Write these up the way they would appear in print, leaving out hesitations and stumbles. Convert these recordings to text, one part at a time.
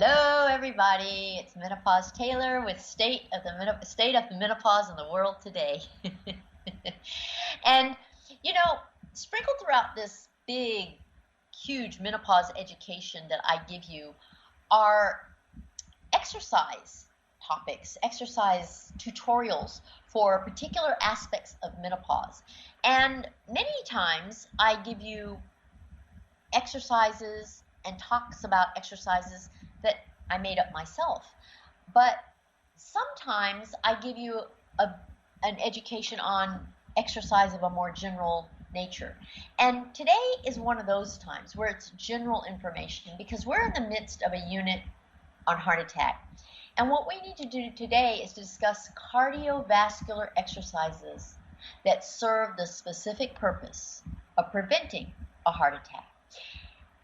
Hello, everybody. It's Menopause Taylor with State of the Menopause in the World Today. And, sprinkled throughout this big, huge menopause education that I give you are exercise topics, exercise tutorials for particular aspects of menopause. And many times I give you exercises and talks about exercises that I made up myself. But sometimes I give you an education on exercise of a more general nature. And today is one of those times where it's general information because we're in the midst of a unit on heart attack. And what we need to do today is to discuss cardiovascular exercises that serve the specific purpose of preventing a heart attack.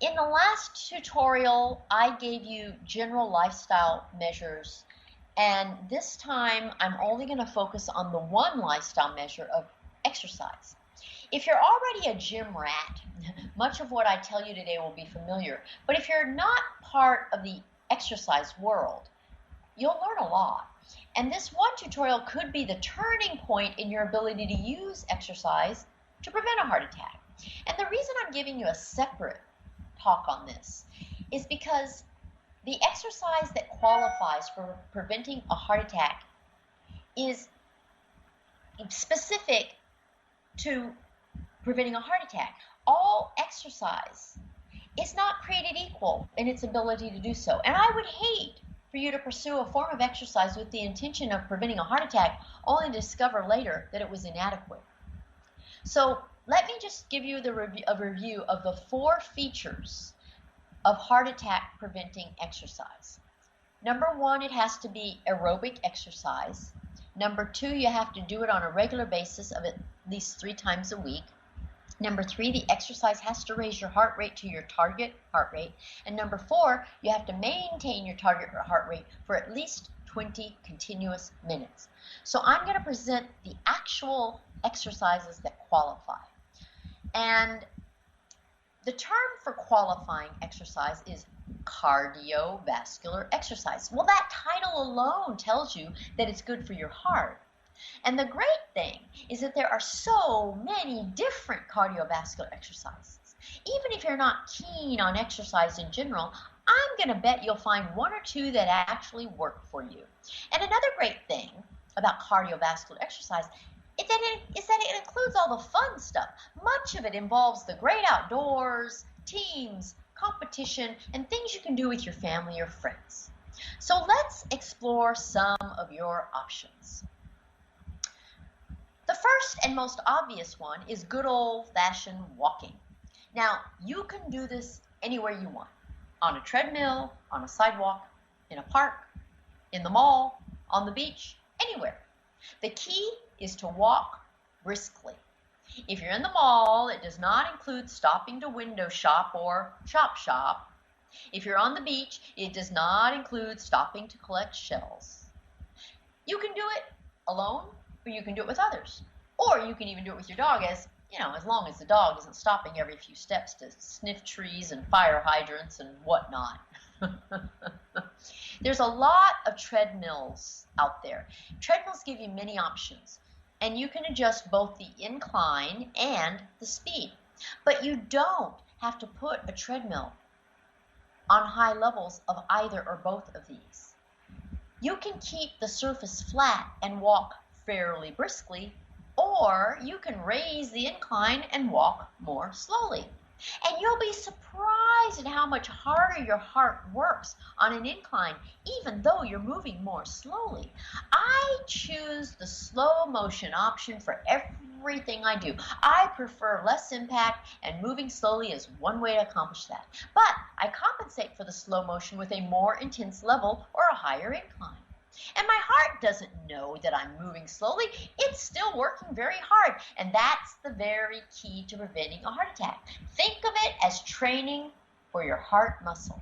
In the last tutorial, I gave you general lifestyle measures, and this time I'm only going to focus on the one lifestyle measure of exercise. If you're already a gym rat, much of what I tell you today will be familiar, but if you're not part of the exercise world, you'll learn a lot. And this one tutorial could be the turning point in your ability to use exercise to prevent a heart attack. And the reason I'm giving you a separate talk on this is because the exercise that qualifies for preventing a heart attack is specific to preventing a heart attack. All exercise is not created equal in its ability to do so. And I would hate for you to pursue a form of exercise with the intention of preventing a heart attack only to discover later that it was inadequate. So let me just give you a review of the 4 features of heart attack preventing exercise. Number 1, it has to be aerobic exercise. Number 2, you have to do it on a regular basis of at least 3 times a week. Number 3, the exercise has to raise your heart rate to your target heart rate. And number 4, you have to maintain your target heart rate for at least 20 continuous minutes. So I'm going to present the actual exercises that qualify. And the term for qualifying exercise is cardiovascular exercise. Well, that title alone tells you that it's good for your heart. And the great thing is that there are so many different cardiovascular exercises. Even if you're not keen on exercise in general, I'm going to bet you'll find 1 or 2 that actually work for you. And another great thing about cardiovascular exercise is that it includes all the fun stuff. Much of it involves the great outdoors, teams, competition, and things you can do with your family or friends. So let's explore some of your options. The first and most obvious one is good old-fashioned walking. Now, you can do this anywhere you want. On a treadmill, on a sidewalk, in a park, in the mall, on the beach, anywhere. The key is to walk briskly. If you're in the mall, it does not include stopping to window shop or shop. If you're on the beach, it does not include stopping to collect shells. You can do it alone, or you can do it with others. Or you can even do it with your dog, as long as the dog isn't stopping every few steps to sniff trees and fire hydrants and whatnot. There's a lot of treadmills out there. Treadmills give you many options, and you can adjust both the incline and the speed. But you don't have to put a treadmill on high levels of either or both of these. You can keep the surface flat and walk fairly briskly, or you can raise the incline and walk more slowly. And you'll be surprised at how much harder your heart works on an incline, even though you're moving more slowly. I choose the slow motion option for everything I do. I prefer less impact, and moving slowly is one way to accomplish that. But I compensate for the slow motion with a more intense level or a higher incline. And my heart doesn't know that I'm moving slowly. It's still working very hard. And that's the very key to preventing a heart attack. Think of it as training for your heart muscle.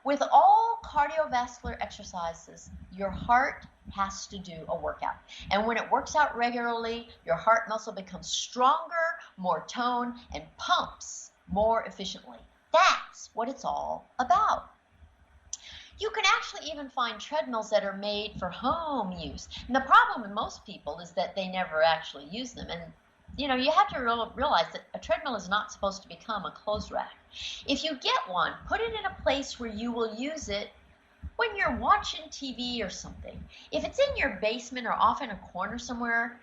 With all cardiovascular exercises, your heart has to do a workout. And when it works out regularly, your heart muscle becomes stronger, more toned, and pumps more efficiently. That's what it's all about. You can actually even find treadmills that are made for home use. And the problem with most people is that they never actually use them. And you have to realize that a treadmill is not supposed to become a clothes rack. If you get one, put it in a place where you will use it when you're watching TV or something. If it's in your basement or off in a corner somewhere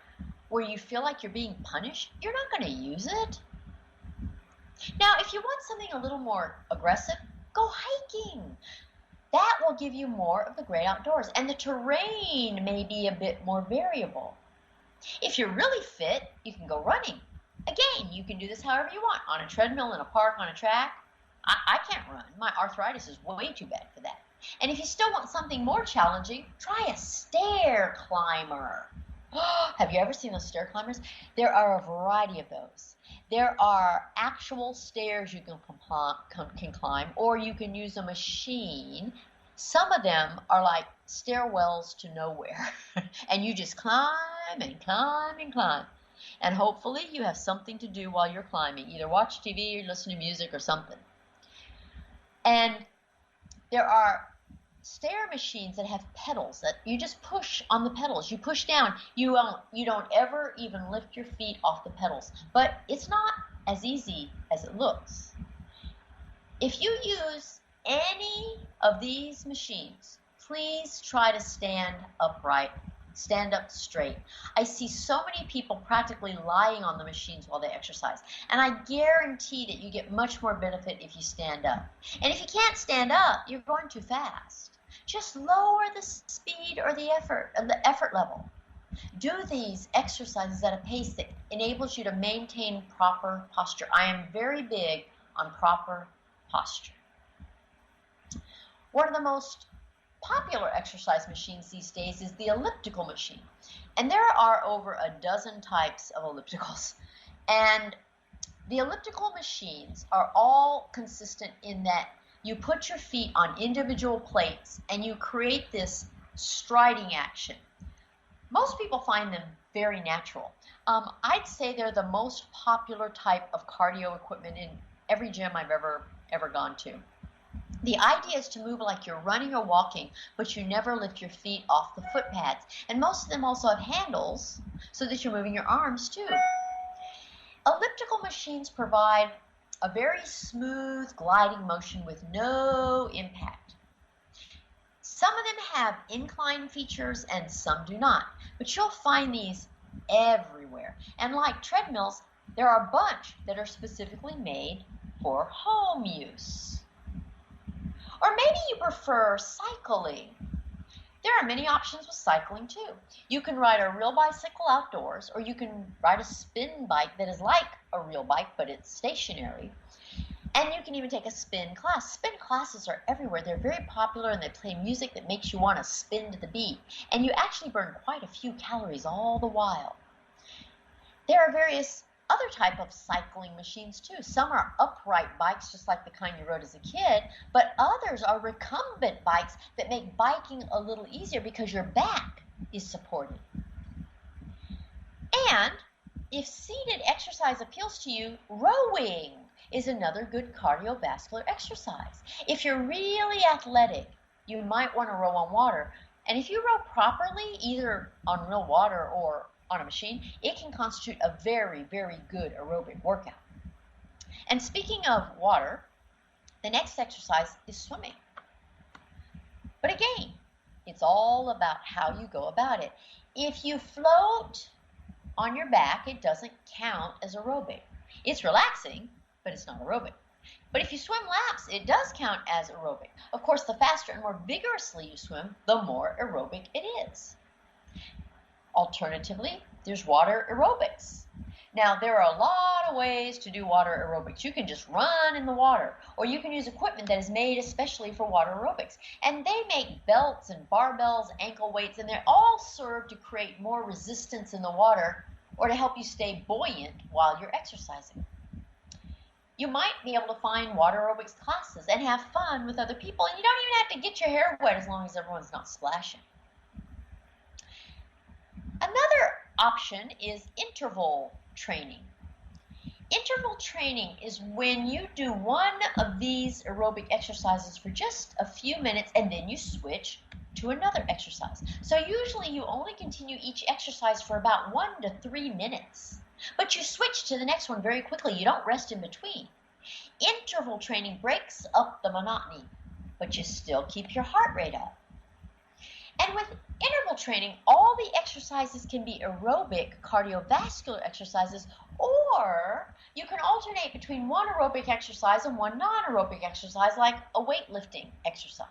where you feel like you're being punished, you're not going to use it. Now, if you want something a little more aggressive, go hiking. That will give you more of the great outdoors, and the terrain may be a bit more variable. If you're really fit, you can go running. Again, you can do this however you want, on a treadmill, in a park, on a track. I can't run. My arthritis is way too bad for that. And if you still want something more challenging, try a stair climber. Have you ever seen those stair climbers? There are a variety of those. There are actual stairs you can climb, or you can use a machine. Some of them are like stairwells to nowhere, and you just climb and climb and climb. And hopefully you have something to do while you're climbing, either watch TV or listen to music or something. And there are stair machines that have pedals that you just push on the pedals. You push down. You don't ever even lift your feet off the pedals. But it's not as easy as it looks. If you use any of these machines, please try to stand upright. Stand up straight. I see so many people practically lying on the machines while they exercise. And I guarantee that you get much more benefit if you stand up. And if you can't stand up, you're going too fast. Just lower the speed or the effort level. Do these exercises at a pace that enables you to maintain proper posture. I am very big on proper posture. One of the most popular exercise machines these days is the elliptical machine. And there are over a dozen types of ellipticals. And the elliptical machines are all consistent in that you put your feet on individual plates and you create this striding action. Most people find them very natural. I'd say they're the most popular type of cardio equipment in every gym I've ever gone to. The idea is to move like you're running or walking, but you never lift your feet off the foot pads. And most of them also have handles so that you're moving your arms too. Elliptical machines provide a very smooth gliding motion with no impact. Some of them have incline features and some do not, but you'll find these everywhere. And like treadmills, there are a bunch that are specifically made for home use. Or maybe you prefer cycling. There are many options with cycling too. You can ride a real bicycle outdoors, or you can ride a spin bike that is like a real bike, but it's stationary. And you can even take a spin class. Spin classes are everywhere. They're very popular, and they play music that makes you want to spin to the beat. And you actually burn quite a few calories all the while. There are various other type of cycling machines too. Some are upright bikes, just like the kind you rode as a kid, but others are recumbent bikes that make biking a little easier because your back is supported. And if seated exercise appeals to you, rowing is another good cardiovascular exercise. If you're really athletic, you might want to row on water. And if you row properly, either on real water or on a machine, it can constitute a very, very good aerobic workout. And speaking of water, the next exercise is swimming. But again, it's all about how you go about it. If you float on your back, it doesn't count as aerobic. It's relaxing, but it's not aerobic. But if you swim laps, it does count as aerobic. Of course, the faster and more vigorously you swim, the more aerobic it is. Alternatively, there's water aerobics. Now, there are a lot of ways to do water aerobics. You can just run in the water, or you can use equipment that is made especially for water aerobics. And they make belts and barbells, ankle weights, and they all serve to create more resistance in the water or to help you stay buoyant while you're exercising. You might be able to find water aerobics classes and have fun with other people, and you don't even have to get your hair wet as long as everyone's not splashing. Another option is interval training. Interval training is when you do one of these aerobic exercises for just a few minutes and then you switch to another exercise. So usually you only continue each exercise for about 1 to 3 minutes, but you switch to the next one very quickly. You don't rest in between. Interval training breaks up the monotony, but you still keep your heart rate up. And with interval training, all the exercises can be aerobic cardiovascular exercises, or you can alternate between one aerobic exercise and one non-aerobic exercise, like a weightlifting exercise.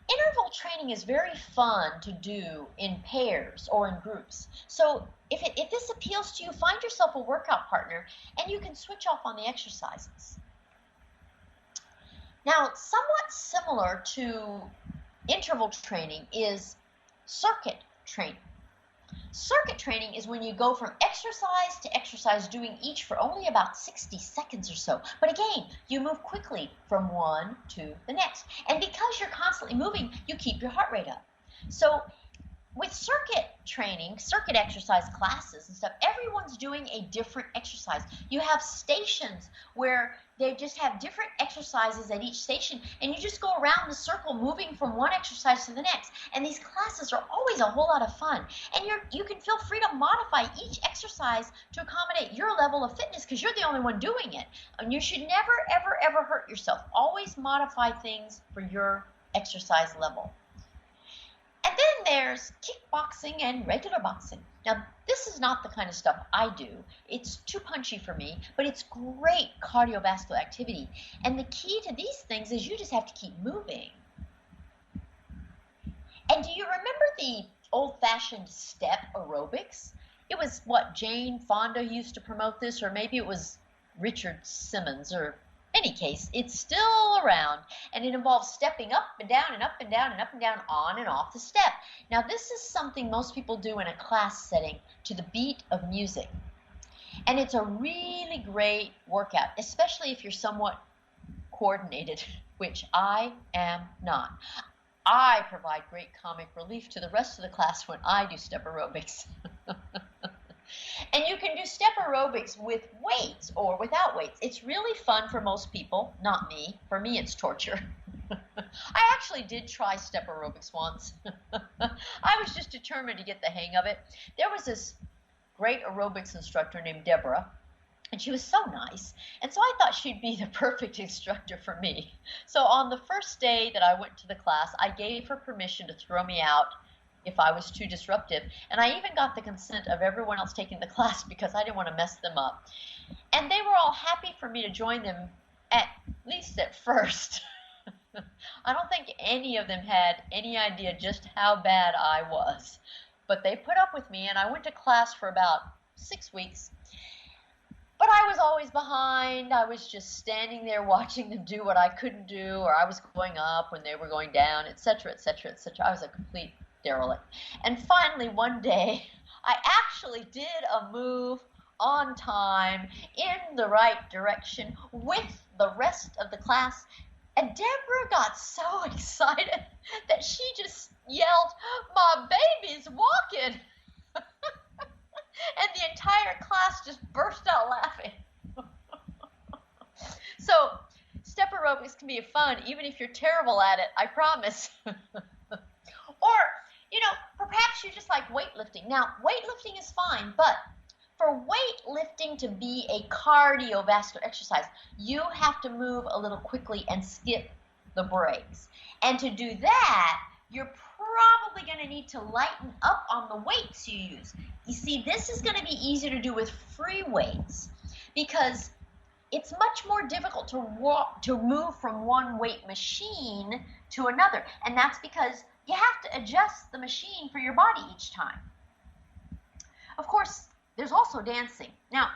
Interval training is very fun to do in pairs or in groups. So if this appeals to you, find yourself a workout partner and you can switch off on the exercises. Now, somewhat similar to interval training is circuit training. Circuit training is when you go from exercise to exercise, doing each for only about 60 seconds or so. But again, you move quickly from one to the next. And because you're constantly moving, you keep your heart rate up. So with circuit training, circuit exercise classes and stuff, everyone's doing a different exercise. You have stations where they just have different exercises at each station, and you just go around the circle moving from one exercise to the next. And these classes are always a whole lot of fun. And you can feel free to modify each exercise to accommodate your level of fitness because you're the only one doing it. And you should never, ever, ever hurt yourself. Always modify things for your exercise level. And then there's kickboxing and regular boxing. Now, this is not the kind of stuff I do. It's too punchy for me, but it's great cardiovascular activity. And the key to these things is you just have to keep moving. And do you remember the old-fashioned step aerobics? It was what Jane Fonda used to promote this, or maybe it was Richard Simmons, or any case, it's still around, and it involves stepping up and down and up and down and up and down, on and off the step. Now, this is something most people do in a class setting to the beat of music. And it's a really great workout, especially if you're somewhat coordinated, which I am not. I provide great comic relief to the rest of the class when I do step aerobics. And you can do step aerobics with weights or without weights. It's really fun for most people, not me. For me, it's torture. I actually did try step aerobics once. I was just determined to get the hang of it. There was this great aerobics instructor named Deborah, and she was so nice. And so I thought she'd be the perfect instructor for me. So on the first day that I went to the class, I gave her permission to throw me out if I was too disruptive. And I even got the consent of everyone else taking the class because I didn't want to mess them up. And they were all happy for me to join them, at least at first. I don't think any of them had any idea just how bad I was. But they put up with me, and I went to class for about 6 weeks. But I was always behind. I was just standing there watching them do what I couldn't do, or I was going up when they were going down, etc., etc., etc. I was a complete derelict. And finally, one day, I actually did a move on time in the right direction with the rest of the class. And Deborah got so excited that she just yelled, "My baby's walking!" And the entire class just burst out laughing. So, step aerobics can be fun even if you're terrible at it, I promise. Or, perhaps you just like weightlifting. Now, weightlifting is fine, but for weightlifting to be a cardiovascular exercise, you have to move a little quickly and skip the breaks. And to do that, you're probably going to need to lighten up on the weights you use. You see, this is going to be easier to do with free weights because it's much more difficult to move from one weight machine to another. And that's because you have to adjust the machine for your body each time. Of course, there's also dancing. Now,